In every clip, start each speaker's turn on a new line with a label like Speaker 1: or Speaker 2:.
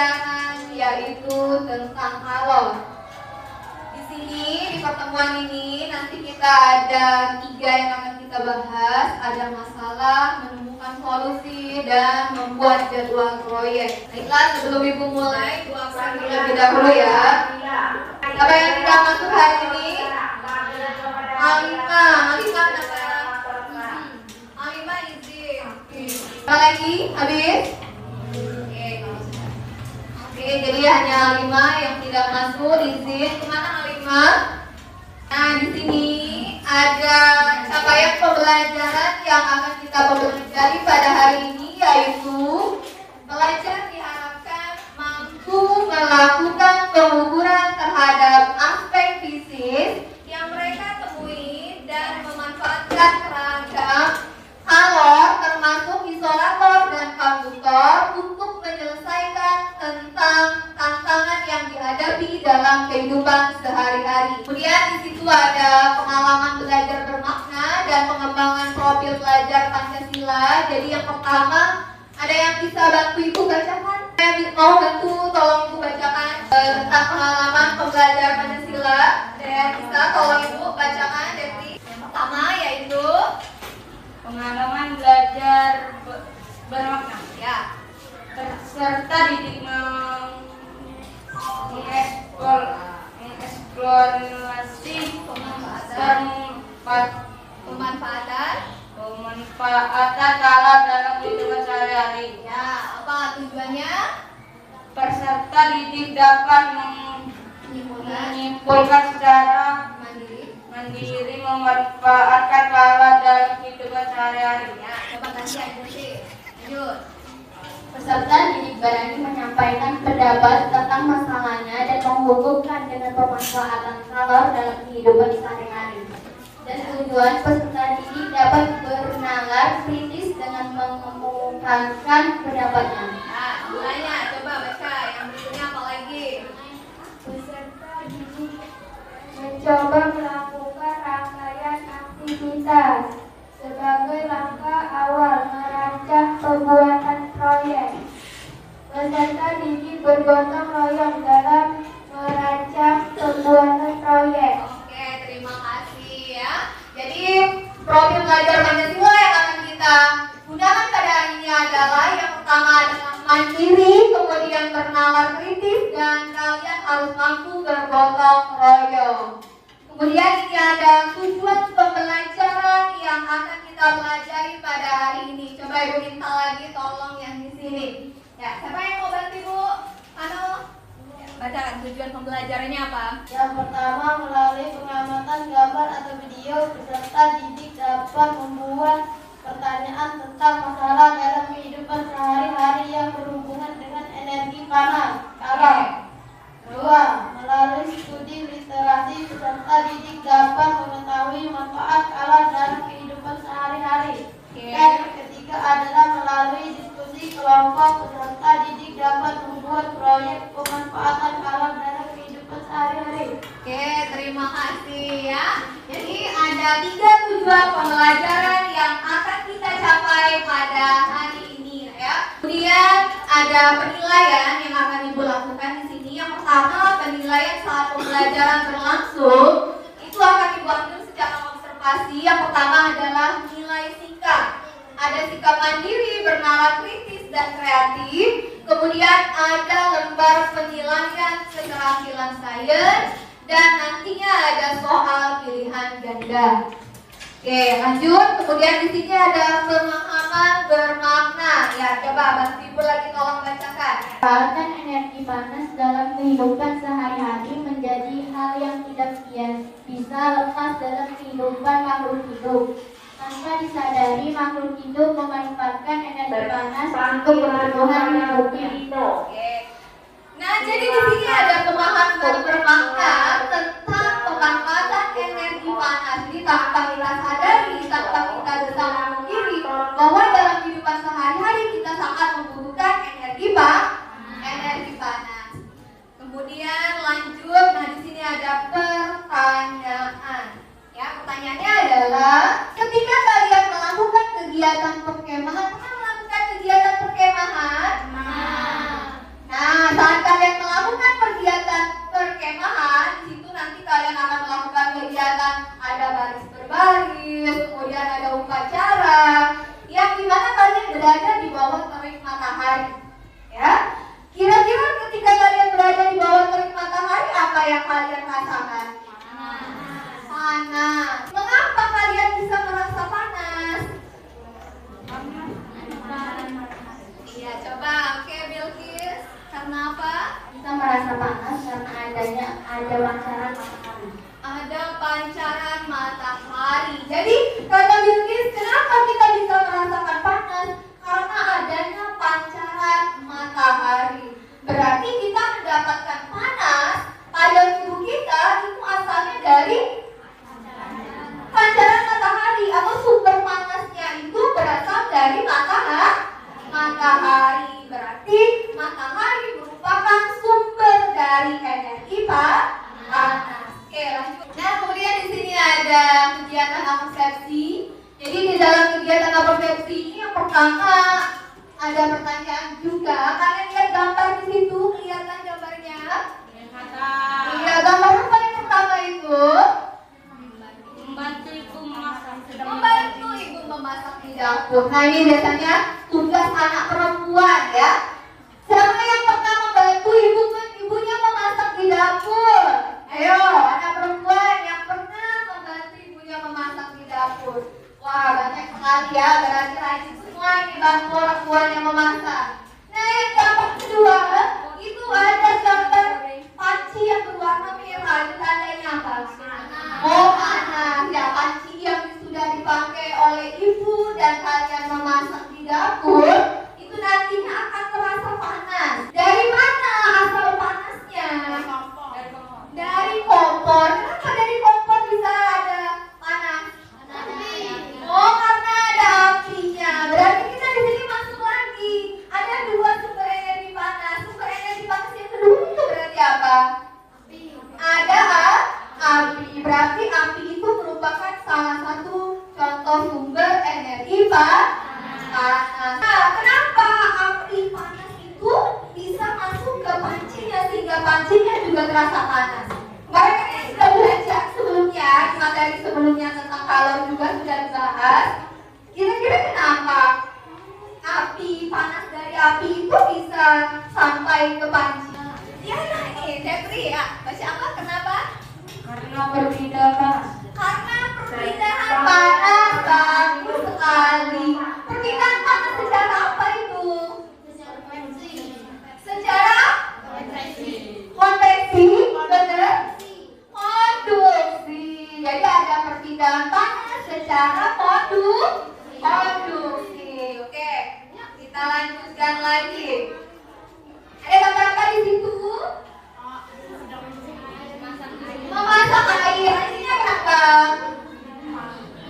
Speaker 1: pembelajaran yaitu tentang kalor. Di sini di pertemuan ini nanti kita ada 3 yang akan kita bahas, ada masalah, menemukan solusi, dan membuat jadwal proyek. Baiklah, sebelum Ibu mulai, Ibu absen terlebih dahulu ya. Siapa yang tidak masuk hari ini? Alima kenapa? Alima izin. Apa lagi? Habis? Oke, jadi hanya Alima yang tidak masuk izin. Kemana Alima? Nah, di sini ada capaian pembelajaran yang akan kita pelajari pada hari ini, yaitu pelajar diharapkan mampu melakukan pengukuran terhadap aspek fisik yang mereka temui dan memanfaatkan ragam kalor termasuk isolator dan konduktor untuk menyelesaikan tentang tantangan yang dihadapi dalam kehidupan sehari-hari. Kemudian di situ ada pengalaman belajar bermakna dan pengembangan profil pelajar Pancasila. Jadi yang pertama, ada yang bisa bantu Ibu bacakan? Saya mau bantu, tolong Ibu bacakan tentang pengalaman pembelajar Pancasila. Saya bisa tolong Ibu bacakan dari yang pertama, yaitu
Speaker 2: pengalaman belajar bermakna.
Speaker 1: Ya.
Speaker 2: Peserta didik mengeksplorasi pemanfaatan kalor dalam kehidupan sehari-hari.
Speaker 1: Ya, apa tujuannya?
Speaker 2: Peserta didik dapat menyimpulkan secara mandiri memanfaatkan kalor dalam kehidupan sehari-hari.
Speaker 1: Ya, coba kasih lanjut.
Speaker 3: Peserta didik berani menyampaikan pendapat tentang masalahnya dan menghubungkan dengan pemanfaatan kalor dalam kehidupan sehari-hari. Dan tujuan peserta didik dapat bernalar kritis dengan mengumumkan pendapatnya.
Speaker 1: Nah, mulanya coba baca. Yang berikutnya apa lagi?
Speaker 3: Peserta didik mencoba melakukan rangkaian aktivitas sebagai langkah awal merancang pembuatan proyek. Peserta didik bergotong royong dalam merancang pembuatan proyek.
Speaker 1: Oke, terima kasih ya. Jadi profil pelajar Pancasila yang akan kita gunakan pada hari ini adalah yang pertama adalah mandiri, kemudian bernalar kritis, dan kalian harus mampu bergotong royong. Kemudian ini ada tujuan pembelajaran yang akan kita pelajari pada hari ini. Coba Ibu minta lagi tolong yang di sini. Ya, siapa yang mau bantu Ibu? Anu, bacakan tujuan pembelajarannya apa?
Speaker 3: Yang pertama, melalui pengamatan gambar atau video, peserta didik dapat membuat pertanyaan tentang masalah dalam kehidupan sehari-hari yang berhubungan dengan energi panas, kalor. Dua, melalui studi literasi, peserta didik dapat mengetahui manfaat kalor dalam kehidupan sehari-hari. Dan yang ketiga adalah melalui diskusi kelompok, peserta didik dapat membuat proyek pemanfaatan kalor dalam kehidupan sehari-hari.
Speaker 1: Oke, terima kasih ya. Jadi ada 3 tujuan pembelajaran yang akan kita capai pada hari ini ya. Kemudian ada penilaian yang akan Ibu lakukan di sini. Yang pertama, penilaian saat pembelajaran berlangsung itu akan Ibu ambil secara observasi. Yang pertama adalah nilai sikap. Ada sikap mandiri, bernalar kritis, dan kreatif. Kemudian ada lembar penilaian keterampilan sains, dan nantinya ada soal pilihan ganda. Oke, lanjut. Kemudian di sini ada pemahaman bermakna. Ya, coba bantu Ibu lagi tolong bacakan.
Speaker 3: Manfaatkan energi panas dalam kehidupan sehari-hari menjadi hal yang tidak bisa lepas dalam kehidupan makhluk hidup. Tanpa disadari, makhluk hidup memanfaatkan energi panas untuk kebutuhan hidupnya.
Speaker 1: Oke. Nah, jadi di sini ada pemahaman bermakna tentang pemanfaatan energi panas. Jadi tanpa kita sadari, tanpa kita bisa memungkiri bahwa dalam kehidupan sehari-hari kita sangat membutuhkan energi panas. Kemudian lanjut. Nah, di sini ada pertanyaan. Ya, pertanyaannya adalah ketika kalian melakukan kegiatan perkemahan, pernah melakukan kegiatan perkemahan? Nah, Karena apa?
Speaker 3: Kita merasa panas karena ada pancaran matahari.
Speaker 1: Ada pancaran matahari. Jadi kata Bilqis, kenapa kita bisa merasakan panas? Karena adanya pancaran matahari. Berarti kita mendapatkan panas pada tubuh kita itu asalnya dari pancaran matahari, atau sumber panasnya itu berasal dari matahari. Berarti matahari merupakan sumber dari energi panas. Oke, lanjut. Nah, kemudian di sini ada kegiatan apersepsi. Jadi di dalam kegiatan apersepsi ini yang pertama ada pertanyaan juga. Kalian lihat gambar di situ, kelihatan gambarnya? Iya, gambar apa yang pertama itu?
Speaker 2: Membantu ibu memasak.
Speaker 1: Membantu ibu memasak di dapur. Nah, ini biasanya tugas anak perempuan ya. Siapa yang pernah membantu ibunya memasak di dapur? Ayo, anak perempuan yang pernah membantu ibunya memasak di dapur. Wah, banyak sekali ya. Berarti rajin semua ini bantu orang tuanya memasak. Nah, yang gambar kedua itu ada gambar panci yang berwarna merah. Itu tandanya apa? Oh, panas. Ya, panci yang sudah dipakai oleh ibu dan kalian memasak di dapur itu nantinya akan terasa panas. Dari mana asal panasnya? Dari kompor. Kenapa dari kompor bisa ada panas? Oh, karena ada apinya. Berarti kita di sini masuk lagi. Ada dua sumber energi panas. Sumber energi panas yang kedua itu berarti apa? Ada api. Berarti api itu merupakan salah satu contoh sumber energi panas. Nah, kenapa api panas itu bisa masuk ke pancinya sehingga pancinya juga terasa panas? Mereka yang sudah belajar sebelumnya, di materi sebelumnya tentang kalor juga sudah dibahas. Kira-kira kenapa api panas dari api itu bisa sampai ke panci? Ya, nah ini Jeffrey ya. Baca apa? Kenapa?
Speaker 2: Karena perbedaan.
Speaker 1: Karena perpindahan panas bagus sekali. Perpindahan panas secara apa itu? Secara konveksi, benar? Konduksi. Jadi ada perpindahan panas secara konduksi. Oke, kita lanjutkan lagi. Ada gambar apa di situ? Memasak air. Artinya apa?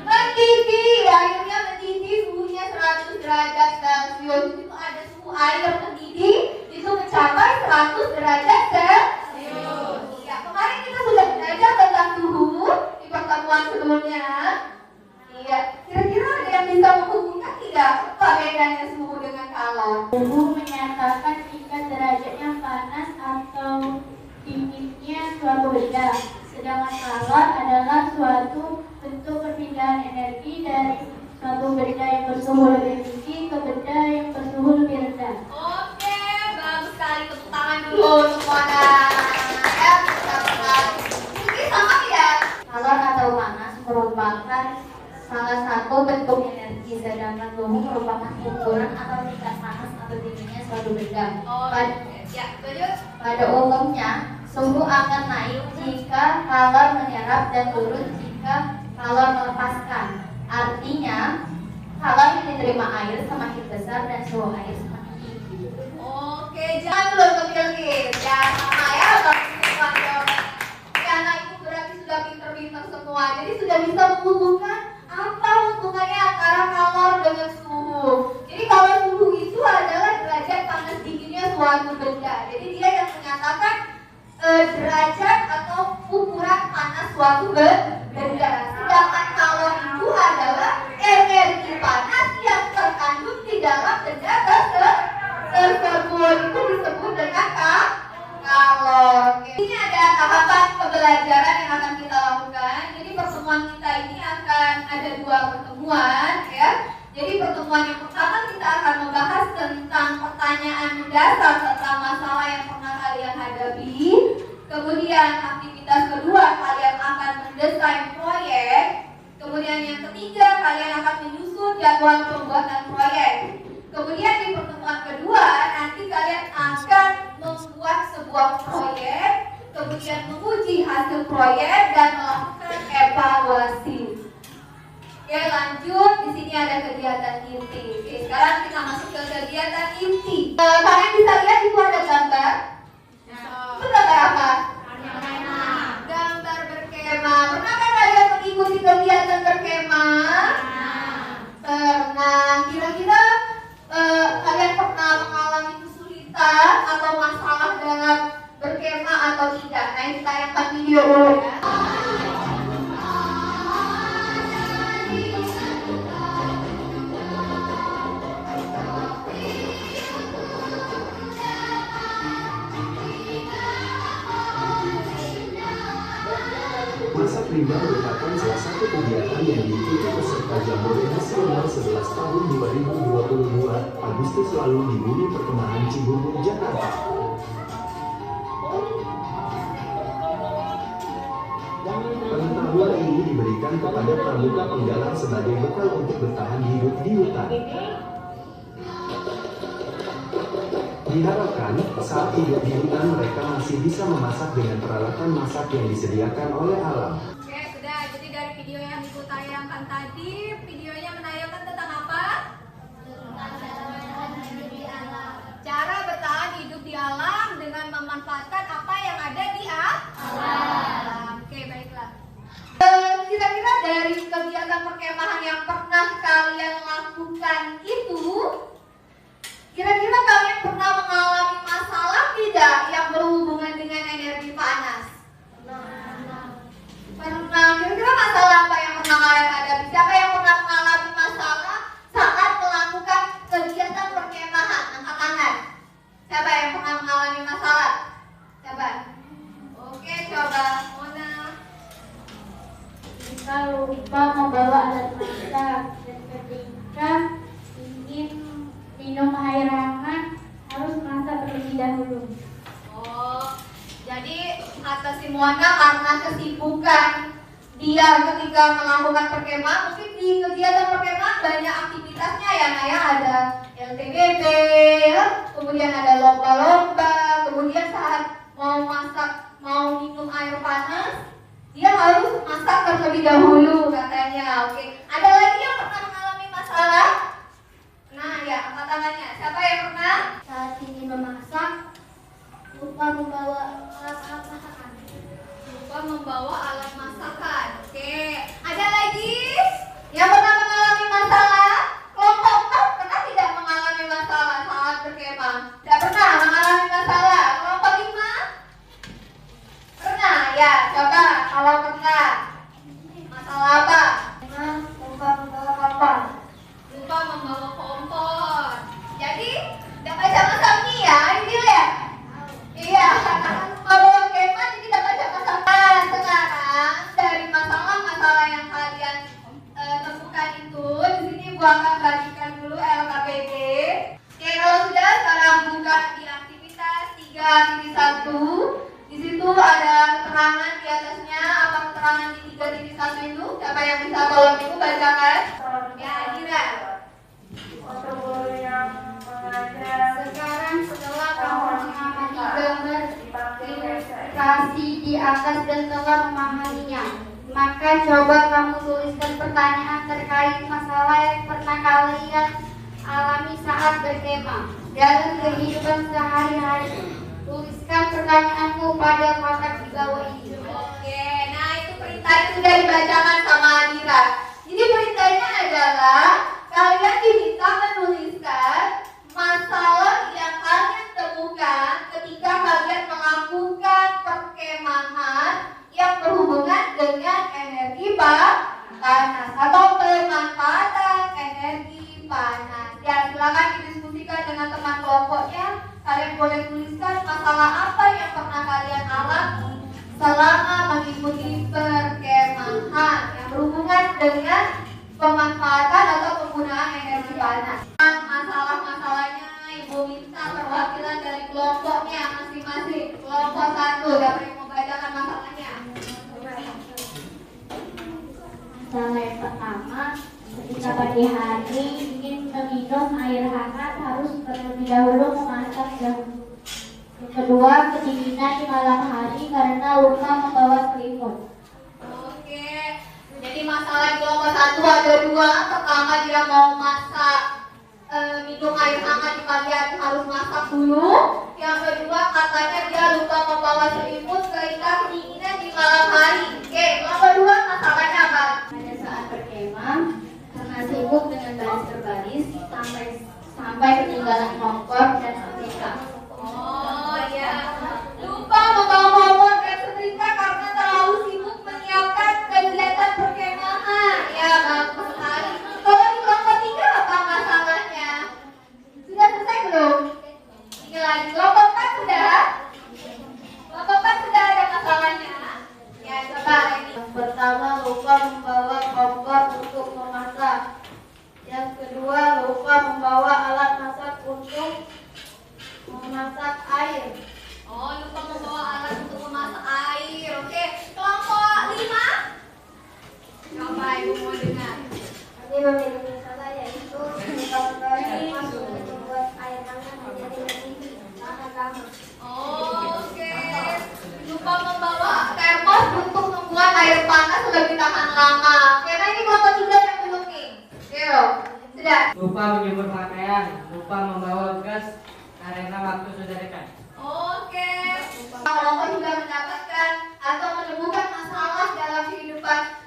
Speaker 1: Mendidih. Airnya mendidih, suhunya 100 derajat Celcius. Itu ada suhu air mendidih itu mencapai 100 derajat Celcius. Ya, kemarin kita sudah belajar tentang suhu di pertemuan sebelumnya. Iya, kira-kira ada yang bisa menghubungkan tidak apa bedanya suhu dengan kalor?
Speaker 3: Suhu menyatakan jika derajatnya panas atau dinginnya suatu benda, sedangkan kalor adalah suatu bentuk perpindahan energi dari suatu benda yang bersuhu lebih tinggi ke benda yang bersuhu lebih rendah.
Speaker 1: Oke, bagus sekali. Tepuk tangan dulu semuanya. Ya, mungkin sama tidak?
Speaker 3: Kalor atau panas merupakan salah satu bentuk energi, sedangkan suhu merupakan ukuran atau tingkat panas atau dinginnya suatu benda.
Speaker 1: Ya, lanjut.
Speaker 3: Pada umumnya, suhu akan naik jika kalor menyerap dan turun jika kalor melepaskan. Artinya, kalor yang diterima air semakin besar dan suhu air semakin tinggi.
Speaker 1: Oke, jangan dulu Bilqis. Ya, sama ya, bagus semua jawabannya. Ya, anak ibu berarti sudah pinter-pinter semua. Jadi sudah bisa menghubungkan apa hubungannya antara kalor dengan suhu. Jadi kalau suhu itu adalah derajat panas dinginnya suatu benda. Jadi dia yang menyatakan derajat atau ukuran panas suatu benda. Sedangkan kalor itu adalah energi panas yang terkandung di dalam benda tersebut. Itu disebut dengan kalor. Oke. Ini ada tahapan pembelajaran yang akan kita lakukan. Jadi pertemuan kita ini akan ada dua pertemuan ya. Jadi pertemuan yang pertama kita akan membahas tentang pertanyaan mendasar tentang masalah yang pernah kalian hadapi. Kemudian aktivitas kedua kalian akan mendesain proyek. Kemudian yang ketiga kalian akan menyusun jadwal pembuatan proyek. Kemudian di pertemuan kedua nanti kalian akan sebuah proyek, kemudian menguji hasil proyek dan melakukan evaluasi. Oke, lanjut. Di sini ada kegiatan inti. Oke, sekarang kita masuk ke kegiatan inti. Kalian bisa lihat itu ada gambar. Itu gambar apa? Gambar berkemah. Pernahkah kalian mengikuti kegiatan berkemah? Pernah. Kira-kira kalian pernah mengalami kesulitan atau masalah dalam berkemah atau tidak? Nah, ini tayangkan video dulu ya.
Speaker 4: Masak rimba merupakan salah satu kegiatan yang diikuti peserta Jambore Nasional 11 tahun 2022 Agustus lalu di Bumi Perkemahan Cibubur, Jakarta. Pengetahuan ini diberikan kepada pramuka penggalang sebagai bekal untuk bertahan hidup di hutan. Diharapkan saat hidup di hutan mereka masih bisa memasak dengan peralatan masak yang disediakan oleh alam.
Speaker 1: Oke, sudah. Jadi dari video yang Ibu tayangkan tadi, videonya menayangkan tentang apa? Cara bertahan hidup di alam dengan memanfaatkan apa yang ada di alam. Oke, baiklah. Kira-kira dari kegiatan perkemahan yang pernah kalian lakukan itu, kira-kira kalian pernah mengalami masalah tidak yang berhubungan dengan energi panas? Pernah. Kira-kira masalah apa yang pernah kalian hadapi? Siapa yang pernah mengalami masalah saat melakukan kegiatan perkemahan? Angkat tangan. Siapa yang pernah mengalami masalah? Coba. Oke, coba. Mona.
Speaker 3: Kita lupa membawa alat masak dan ketika ingin minum air hangat harus masak terlebih dahulu.
Speaker 1: Oh, jadi kata si Mona karena kesibukan dia ketika melakukan perkemahan, mungkin di kegiatan perkemahan banyak aktivitasnya ya, Naya. Ada LTBB, kemudian ada lomba-lomba, kemudian saat mau masak, mau minum air panas, dia harus masak terlebih dahulu katanya. Oke, ada lagi yang pernah mengalami masalah? Nah ya, angkat tangannya. Siapa yang pernah?
Speaker 3: Saat ingin memasak lupa membawa alat masakan.
Speaker 1: Lupa membawa alat masakan. Oke, ada lagi yang pernah mengalami masalah? Kelompok pernah tidak mengalami masalah saat berkemah? Tidak pernah mengalami masalah. Kelompok 5? Pernah ya. Coba kalau pernah, masalah apa?
Speaker 3: Lupa membawa kompor.
Speaker 1: Lupa membawa kompor. Jadi dapat sama-sama nih ya, ini lihat. Iya, kalau kemah jadi dapat sama-sama. Sekarang dari masalah-masalah yang kalian temukan itu, di sini Bu akan bagikan dulu LKPD. Oke, kalau sudah sekarang buka di aktivitas 3.1. Di situ ada keterangan di atasnya. Apa keterangan di 3.1 itu? Siapa yang bisa tolong Ibu bacakan? Ya, Dira.
Speaker 3: Sekarang setelah kamu mengamati gambar ilustrasi di atas dan telah memahaminya, maka coba kamu tuliskan pertanyaan terkait masalah yang pernah kalian alami saat berkemah dalam kehidupan sehari-hari. Tuliskan pertanyaanmu pada kotak di bawah ini.
Speaker 1: Oke, nah itu perintahnya sudah dibacakan sama Adira. Jadi perintahnya adalah kalian diminta menuliskan masalah yang kalian temukan ketika kalian melakukan perkemahan yang berhubungan dengan energi panas atau pemanfaatan energi panas. Ya, silakan didiskusikan dengan teman kelompoknya. Kalian boleh tuliskan masalah apa yang pernah kalian alami selama mengikuti perkemahan yang berhubungan dengan pemanfaatan atau penggunaan energi panas. Masalah-masalahnya Ibu minta perwakilan dari kelompoknya masing-masing. Kelompok 1, siapa yang membacakan masalahnya?
Speaker 3: Masalah yang pertama, ketika pagi hari ingin meminum air hangat harus terlebih dahulu memasak dahulu. kedua, kedinginan di malam hari karena lupa membawa selimut.
Speaker 1: Oke, jadi masalah di kelompok 1 ada 2. Pertama, dia mau masak minum air hangat di pagi hari harus masak dulu. Yang kedua, katanya dia lupa membawa selimut sehingga kedinginan di malam hari. Oke, yang kedua masalahnya apa?
Speaker 3: Pada saat berkemah, karena sibuk dengan baris berbaris sampai ketinggalan kompor dan setrika.
Speaker 1: Oh iya, lupa membawa kompor dan setrika karena terlalu sibuk menyiapkan kegiatan perkemahan. Ya, bagus sekali. Kalau di kelompok 3 apa masalahnya? Sudah selesai belum? Tinggal lagi. Kelompok 4 sudah? Kelompok 4 sudah ada masalahnya? Ya, coba lagi.
Speaker 3: Yang pertama, lupa membawa kompor untuk memasak. Yang kedua, lupa membawa alat masak untuk memasak air.
Speaker 1: Oh, lupa membawa alat untuk memasak air. Oke, kelompok 5. Coba ibu mau dengar.
Speaker 3: Ini memiliki salah yaitu lupa membawa termos untuk membuat air hangat menjadi lebih tahan lama.
Speaker 1: Oke, lupa membawa termos untuk membuat air panas lebih tahan lama. Karena ini kelompok 3 yang belum nih. Yo, sudah.
Speaker 2: Lupa menjemur pakaian, lupa membawa gas karena waktu sudah dekat.
Speaker 1: Oke, kelompok sudah mendapatkan atau menemukan masalah dalam kehidupan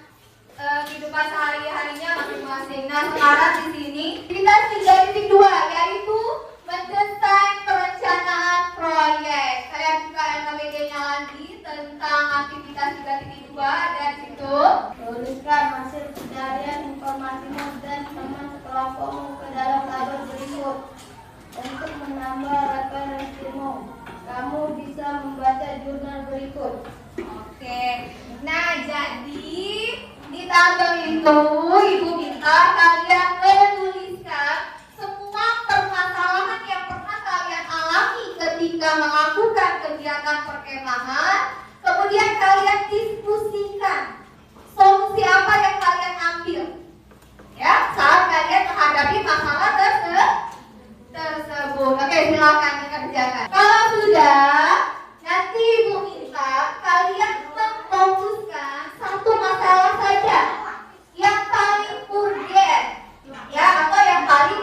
Speaker 1: sehari-harinya masing-masing. Nah, sekarang di sini kita tinggal titik 2, yaitu mendesain perencanaan proyek. Saya buka LKPD-nya lagi tentang aktivitas 3.2 dan situ.
Speaker 3: Tuliskan hasil pencarian informasimu dan teman sekelompokmu ke dalam tabel berikut. Untuk menambah referensimu, kamu bisa membaca jurnal berikut.
Speaker 1: Oke, nah jadi di tabel itu ibu minta kalian menuliskan semua permasalahan yang pernah kalian alami ketika melakukan kegiatan perkemahan. Kemudian kalian diskusikan solusi apa yang kalian ambil, ya, saat kalian menghadapi masalah tersebut. Oke, silakan dikerjakan. Kalau sudah, nanti ibu minta kalian memfokuskan satu masalah saja yang paling urgent, ya, atau yang paling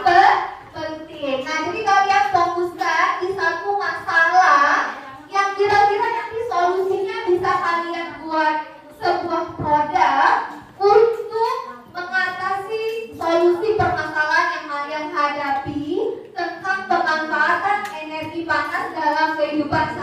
Speaker 1: penting. Nah, jadi kalian fokuskan di satu masalah yang kira-kira nanti solusinya bisa kalian buat sebuah produk untuk mengatasi solusi permasalahan yang kalian hadapi tentang pemanfaatan energi panas dalam kehidupan